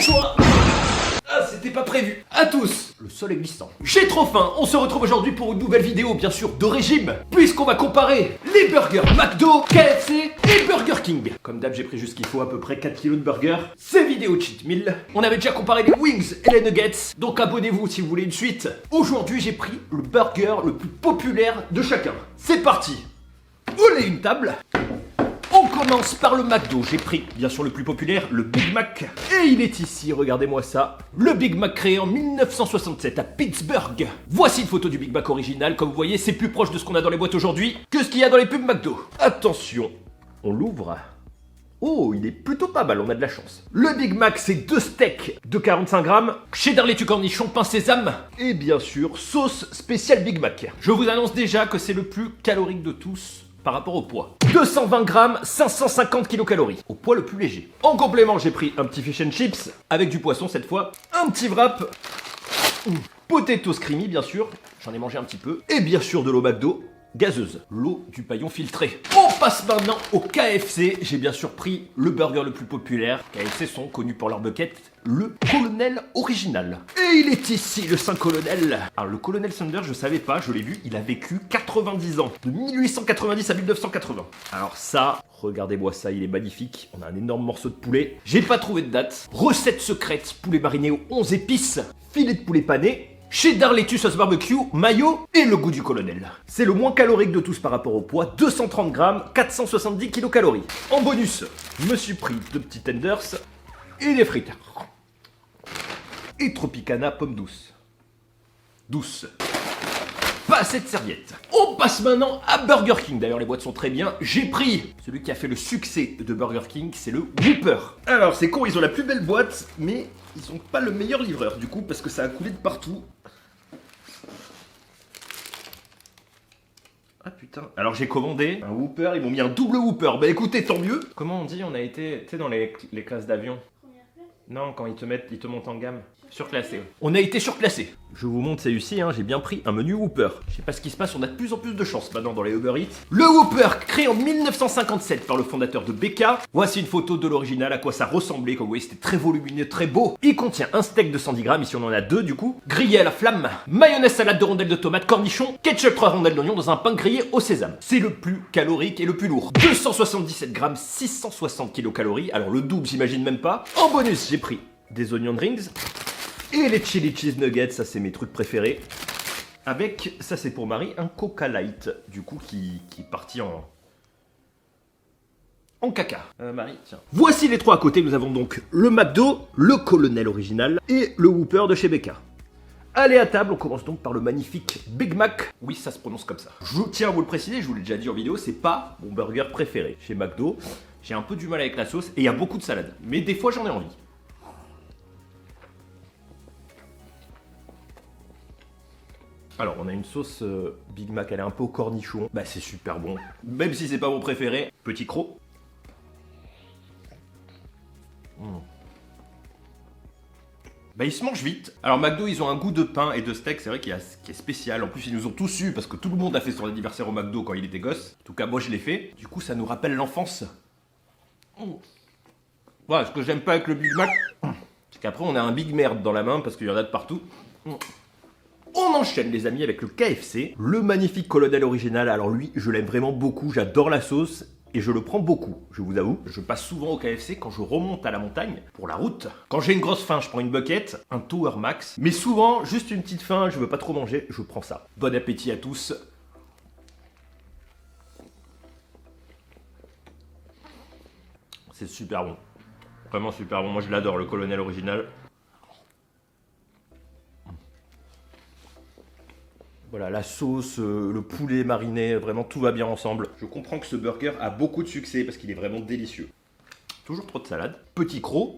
choix. Ah, c'était pas prévu. À tous, le sol est glissant. J'ai trop faim. On se retrouve aujourd'hui pour une nouvelle vidéo, bien sûr, de régime, puisqu'on va comparer les burgers McDo, KFC et Burger King. Comme d'hab, j'ai pris juste ce qu'il faut, à peu près 4 kilos de burgers. C'est vidéo cheat meal. On avait déjà comparé les wings et les nuggets, donc abonnez-vous si vous voulez une suite. Aujourd'hui, j'ai pris le burger le plus populaire de chacun. C'est parti. Olé une table. On commence par le McDo, j'ai pris bien sûr le plus populaire, le Big Mac. Et il est ici, regardez-moi ça. Le Big Mac créé en 1967 à Pittsburgh. Voici une photo du Big Mac original, comme vous voyez c'est plus proche de ce qu'on a dans les boîtes aujourd'hui que ce qu'il y a dans les pubs McDo. Attention, on l'ouvre. Oh, il est plutôt pas mal, on a de la chance. Le Big Mac, c'est 2 steaks de 45 grammes, cheddar laitue cornichon, pain sésame, et bien sûr, sauce spéciale Big Mac. Je vous annonce déjà que c'est le plus calorique de tous par rapport au poids. 220 grammes, 550 kilocalories, au poids le plus léger. En complément, j'ai pris un petit fish and chips, avec du poisson cette fois, un petit wrap, potatoes creamy bien sûr, j'en ai mangé un petit peu, et bien sûr de l'eau McDo, gazeuse, l'eau du paillon filtré. On passe maintenant au KFC. J'ai bien sûr pris le burger le plus populaire. KFC sont connus pour leur bucket, le Colonel original. Et il est ici, le Saint-Colonel. Alors le Colonel Sanders, je savais pas, je l'ai vu, il a vécu 90 ans, de 1890 à 1980. Alors ça, regardez-moi ça, il est magnifique. On a un énorme morceau de poulet. J'ai pas trouvé de date. Recette secrète, poulet mariné aux 11 épices, filet de poulet pané, cheddar laitue sauce barbecue, mayo et le goût du colonel. C'est le moins calorique de tous par rapport au poids, 230 grammes, 470 kilocalories. En bonus, je me suis pris 2 petits tenders et des frites. Et Tropicana pomme douce. Douce. Pas assez de serviettes. On passe maintenant à Burger King. D'ailleurs, les boîtes sont très bien. J'ai pris celui qui a fait le succès de Burger King, c'est le Whopper. Alors, c'est con, ils ont la plus belle boîte, mais ils ont pas le meilleur livreur, du coup, parce que ça a coulé de partout. Ah putain. Alors, j'ai commandé un Whopper, ils m'ont mis un double Whopper. Bah écoutez, tant mieux. Comment on dit, on a été, tu sais, dans les classes d'avion. Non, quand ils te montent en gamme. Surclassé. On a été surclassé. Je vous montre, c'est ici, hein, j'ai bien pris un menu Whopper. Je sais pas ce qui se passe, on a de plus en plus de chance maintenant dans les Uber Eats. Le Whopper, créé en 1957 par le fondateur de BK. Voici une photo de l'original, à quoi ça ressemblait. Comme vous voyez, c'était très volumineux, très beau. Il contient un steak de 110 grammes, ici on en a 2 du coup. Grillé à la flamme, mayonnaise salade de rondelles de tomates, cornichons, ketchup 3 rondelles d'oignon dans un pain grillé au sésame. C'est le plus calorique et le plus lourd. 277 grammes, 660 kilocalories. Alors le double, j'imagine même pas. En bonus, j'ai pris des onion rings. Et les chili cheese nuggets, ça c'est mes trucs préférés. Avec, ça c'est pour Marie, un Coca Light, du coup qui est parti en caca. Marie, tiens. Voici les 3 à côté, nous avons donc le McDo, le Colonel original et le Whopper de chez BK. Allez à table, on commence donc par le magnifique Big Mac. Oui, ça se prononce comme ça. Je tiens à vous le préciser, je vous l'ai déjà dit en vidéo, c'est pas mon burger préféré. Chez McDo, j'ai un peu du mal avec la sauce et il y a beaucoup de salade. Mais des fois j'en ai envie. Alors, on a une sauce Big Mac, elle est un peu au cornichon. Bah, c'est super bon. Même si c'est pas mon préféré. Petit croc. Bah, il se mange vite. Alors, McDo, ils ont un goût de pain et de steak, c'est vrai qui est spécial. En plus, ils nous ont tous eu parce que tout le monde a fait son anniversaire au McDo quand il était gosse. En tout cas, moi, je l'ai fait. Du coup, ça nous rappelle l'enfance. Voilà, ce que j'aime pas avec le Big Mac, c'est qu'après, on a un Big Merde dans la main parce qu'il y en a de partout. On enchaîne les amis avec le KFC, le magnifique Colonel original. Alors lui, je l'aime vraiment beaucoup, j'adore la sauce et je le prends beaucoup, je vous avoue. Je passe souvent au KFC quand je remonte à la montagne pour la route. Quand j'ai une grosse faim, je prends une bucket, un Tower Max. Mais souvent, juste une petite faim, je veux pas trop manger, je prends ça. Bon appétit à tous. C'est super bon. Vraiment super bon, moi je l'adore le Colonel original. Voilà, la sauce, le poulet mariné, vraiment tout va bien ensemble. Je comprends que ce burger a beaucoup de succès parce qu'il est vraiment délicieux. Toujours trop de salade. Petit croc.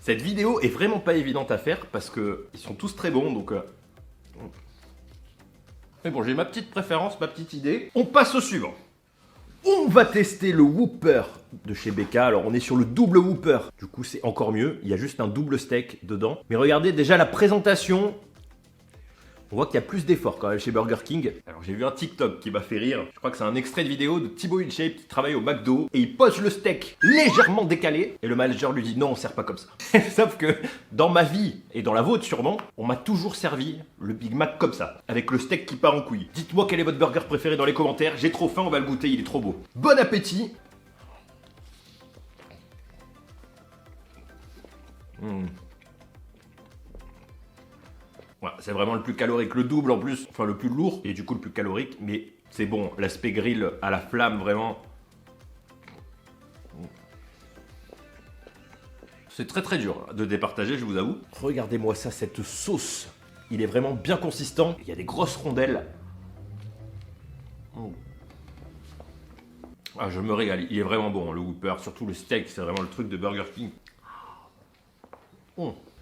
Cette vidéo est vraiment pas évidente à faire parce que ils sont tous très bons donc... Mais bon, j'ai ma petite préférence, ma petite idée. On passe au suivant. On va tester le Whopper de chez BK. Alors on est sur le double Whopper. Du coup c'est encore mieux. Il y a juste un double steak dedans. Mais regardez déjà la présentation. On voit qu'il y a plus d'efforts quand même chez Burger King. Alors j'ai vu un TikTok qui m'a fait rire. Je crois que c'est un extrait de vidéo de Thibaut InShape qui travaille au McDo et il pose le steak légèrement décalé et le manager lui dit non, on sert pas comme ça. Sauf que dans ma vie et dans la vôtre sûrement, on m'a toujours servi le Big Mac comme ça, avec le steak qui part en couille. Dites-moi quel est votre burger préféré dans les commentaires. J'ai trop faim, on va le goûter, il est trop beau. Bon appétit. Ouais, c'est vraiment le plus calorique, le double en plus, enfin le plus lourd et du coup le plus calorique, mais c'est bon, l'aspect grill à la flamme vraiment. C'est très très dur de départager, je vous avoue. Regardez-moi ça, cette sauce, il est vraiment bien consistant, il y a des grosses rondelles. Ah, je me régale, il est vraiment bon le Whopper, surtout le steak, c'est vraiment le truc de Burger King.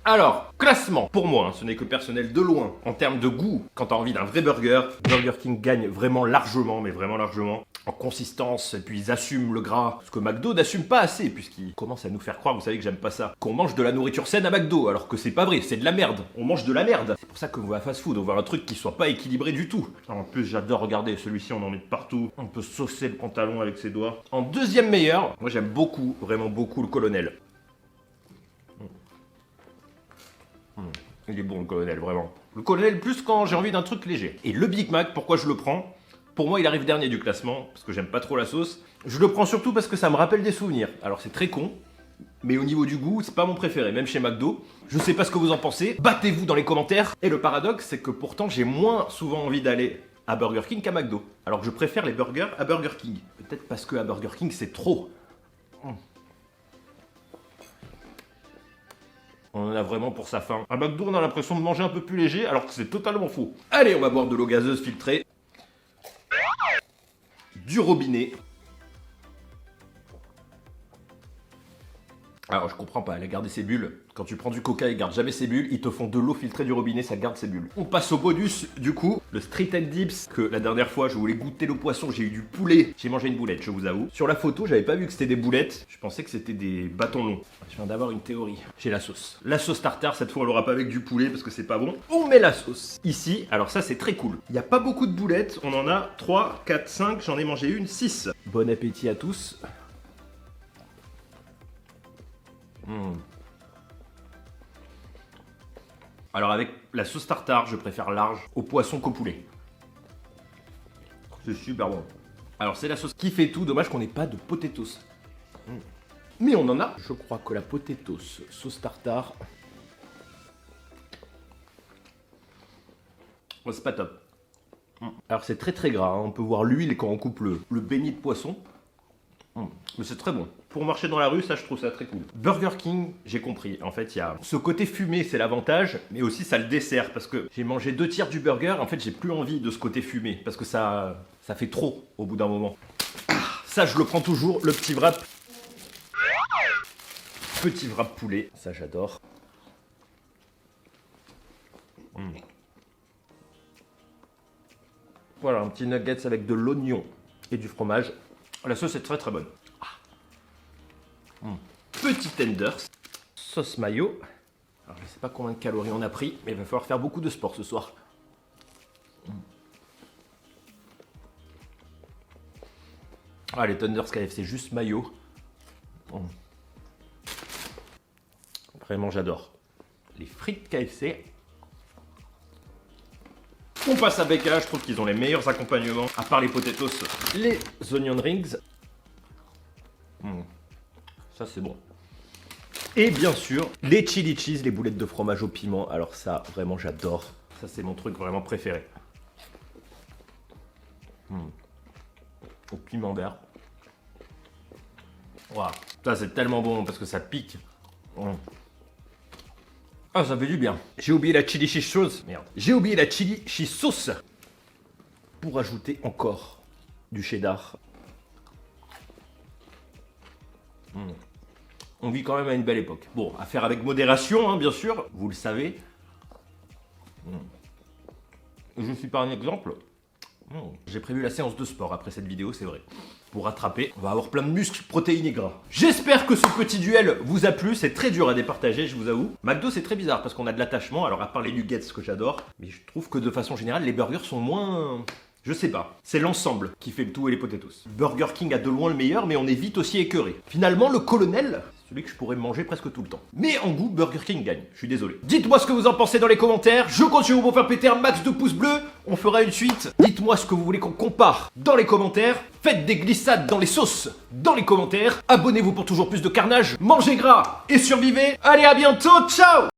Alors, classement, pour moi, ce n'est que personnel de loin. En termes de goût, quand t'as envie d'un vrai burger, Burger King gagne vraiment largement, mais vraiment largement. En consistance, et puis ils assument le gras. Ce que McDo n'assume pas assez, puisqu'ils commencent à nous faire croire, vous savez que j'aime pas ça, qu'on mange de la nourriture saine à McDo, alors que c'est pas vrai, c'est de la merde. On mange de la merde. C'est pour ça qu'on va à fast food, on veut un truc qui soit pas équilibré du tout. En plus, j'adore regarder celui-ci, on en met de partout. On peut saucer le pantalon avec ses doigts. En deuxième meilleur, moi j'aime beaucoup, vraiment beaucoup le Colonel. Il est bon le Colonel, vraiment. Le Colonel plus quand j'ai envie d'un truc léger. Et le Big Mac, pourquoi je le prends? Pour moi, il arrive dernier du classement, parce que j'aime pas trop la sauce. Je le prends surtout parce que ça me rappelle des souvenirs. Alors c'est très con, mais au niveau du goût, c'est pas mon préféré, même chez McDo. Je sais pas ce que vous en pensez, battez-vous dans les commentaires. Et le paradoxe, c'est que pourtant, j'ai moins souvent envie d'aller à Burger King qu'à McDo. Alors que je préfère les burgers à Burger King. Peut-être parce que à Burger King, c'est trop. On en a vraiment pour sa faim. À McDo, on a l'impression de manger un peu plus léger, alors que c'est totalement faux. Allez, on va boire de l'eau gazeuse filtrée. Du robinet. Alors, je comprends pas, elle a gardé ses bulles. Quand tu prends du coca, ils gardent jamais ses bulles. Ils te font de l'eau filtrée du robinet, ça garde ses bulles. On passe au bonus, du coup. Le Street and Dips, que la dernière fois, je voulais goûter le poisson. J'ai eu du poulet. J'ai mangé une boulette, je vous avoue. Sur la photo, j'avais pas vu que c'était des boulettes. Je pensais que c'était des bâtons longs. Je viens d'avoir une théorie. J'ai la sauce. La sauce tartare, cette fois, on l'aura pas avec du poulet parce que c'est pas bon. On met la sauce. Ici, alors ça, c'est très cool. Il n'y a pas beaucoup de boulettes. On en a 3, 4, 5. J'en ai mangé une, 6. Bon appétit à tous. Alors avec la sauce tartare, je préfère large au poisson qu'au poulet. C'est super bon. Alors c'est la sauce qui fait tout, dommage qu'on n'ait pas de potatoes. Mais on en a. Je crois que la potatoes sauce tartare, oh, c'est pas top. Alors c'est très très gras, hein. On peut voir l'huile quand on coupe le béni de poisson. Mais c'est très bon. Pour marcher dans la rue, ça je trouve ça très cool. Burger King, j'ai compris. En fait, il y a ce côté fumé, c'est l'avantage, mais aussi ça le dessert. Parce que j'ai mangé 2 tiers du burger, en fait j'ai plus envie de ce côté fumé. Parce que ça fait trop au bout d'un moment. Ça je le prends toujours, le petit wrap. Petit wrap poulet, ça j'adore. Voilà, un petit nuggets avec de l'oignon et du fromage. La sauce est très très bonne. Petit tenders, sauce mayo. Alors je sais pas combien de calories on a pris, mais il va falloir faire beaucoup de sport ce soir. Ah, les tenders KFC, juste mayo. Vraiment j'adore. Les frites KFC. On passe à Becca, je trouve qu'ils ont les meilleurs accompagnements. À part les potatoes, les onion rings. Ça c'est bon. Et bien sûr, les chili cheese, les boulettes de fromage au piment. Alors ça, vraiment j'adore. Ça c'est mon truc vraiment préféré. Au piment vert. Waouh, ça c'est tellement bon parce que ça pique. Ah, ça fait du bien. J'ai oublié la chili cheese sauce. Merde. J'ai oublié la chili cheese sauce. Pour ajouter encore du cheddar. On vit quand même à une belle époque. Bon, à faire avec modération, hein, bien sûr. Vous le savez. Je suis pas un exemple. J'ai prévu la séance de sport après cette vidéo, c'est vrai. pour rattraper. On va avoir plein de muscles, protéines et gras. J'espère que ce petit duel vous a plu. C'est très dur à départager, je vous avoue. McDo, c'est très bizarre parce qu'on a de l'attachement. Alors, à part les nuggets que j'adore, mais je trouve que de façon générale, les burgers sont moins... Je sais pas, c'est l'ensemble qui fait le tout et les potatoes. Burger King a de loin le meilleur, mais on est vite aussi écœuré. Finalement, le colonel, celui que je pourrais manger presque tout le temps. Mais en goût, Burger King gagne, je suis désolé. Dites-moi ce que vous en pensez dans les commentaires, je continue pour vous faire péter un max de pouces bleus, on fera une suite. Dites-moi ce que vous voulez qu'on compare dans les commentaires, faites des glissades dans les sauces dans les commentaires, abonnez-vous pour toujours plus de carnage, mangez gras et survivez. Allez, à bientôt, ciao!